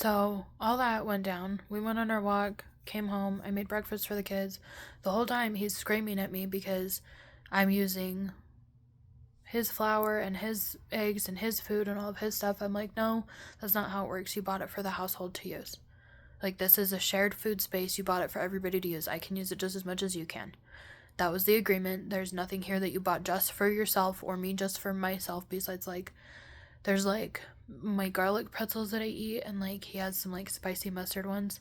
So all that went down. We went on our walk, came home, I made breakfast for the kids. The whole time he's screaming at me because I'm using his flour and his eggs and his food and all of his stuff. I'm like, no, that's not how it works. You bought it for the household to use. Like, this is a shared food space. You bought it for everybody to use. I can use it just as much as you can. That was the agreement. There's nothing here that you bought just for yourself or me just for myself, besides, like, there's, like, my garlic pretzels that I eat, and, like, he has some, like, spicy mustard ones.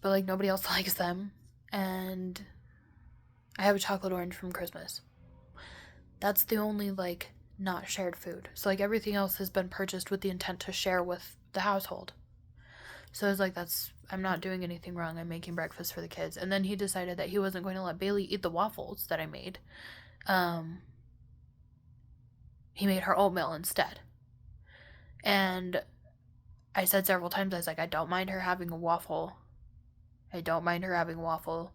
But, like, nobody else likes them. And I have a chocolate orange from Christmas. That's the only, like, not shared food. So, like, everything else has been purchased with the intent to share with the household. So I was like, I'm not doing anything wrong. I'm making breakfast for the kids. And then he decided that he wasn't going to let Bailey eat the waffles that I made. He made her oatmeal instead. And I said several times, I was like, I don't mind her having a waffle. I don't mind her having a waffle.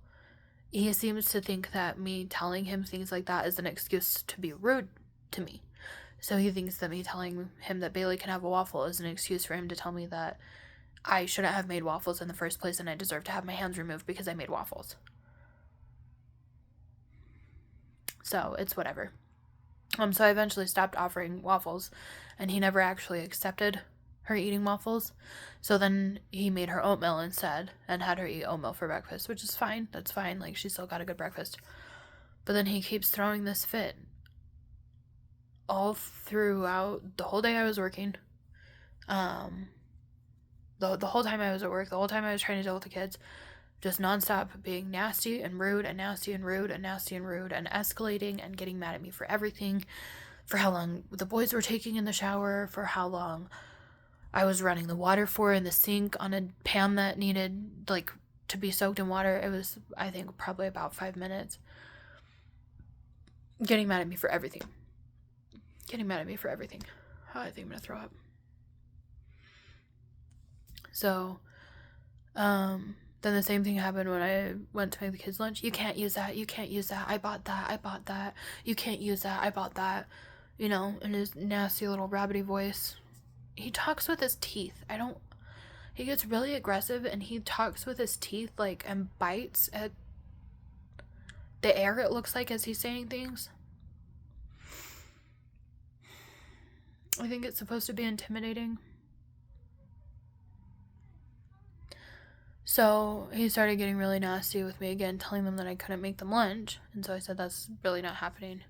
He seems to think that me telling him things like that is an excuse to be rude to me. So he thinks that me telling him that Bailey can have a waffle is an excuse for him to tell me that I shouldn't have made waffles in the first place and I deserve to have my hands removed because I made waffles. So it's whatever. So I eventually stopped offering waffles, and he never actually accepted her eating waffles. So then he made her oatmeal instead and had her eat oatmeal for breakfast, which is fine. That's fine. Like, she still got a good breakfast. But then he keeps throwing this fit all throughout the whole day I was working. The whole time I was at work, the whole time I was trying to deal with the kids, just nonstop being nasty and rude and nasty and rude and nasty and rude and escalating and getting mad at me for everything, for how long the boys were taking in the shower, for how long I was running the water for in the sink on a pan that needed, like, to be soaked in water. It was, I think, probably about 5 minutes. Getting mad at me for everything. Getting mad at me for everything. Oh, I think I'm gonna throw up. So, then the same thing happened when I went to make the kids lunch. You can't use that. You can't use that. I bought that. I bought that. You can't use that. I bought that. You know, in his nasty little rabbity voice. He talks with his teeth. He gets really aggressive and he talks with his teeth, like, and bites at the air, it looks like, as he's saying things. I think it's supposed to be intimidating. So he started getting really nasty with me again, telling them that I couldn't make them lunch. And so I said, that's really not happening.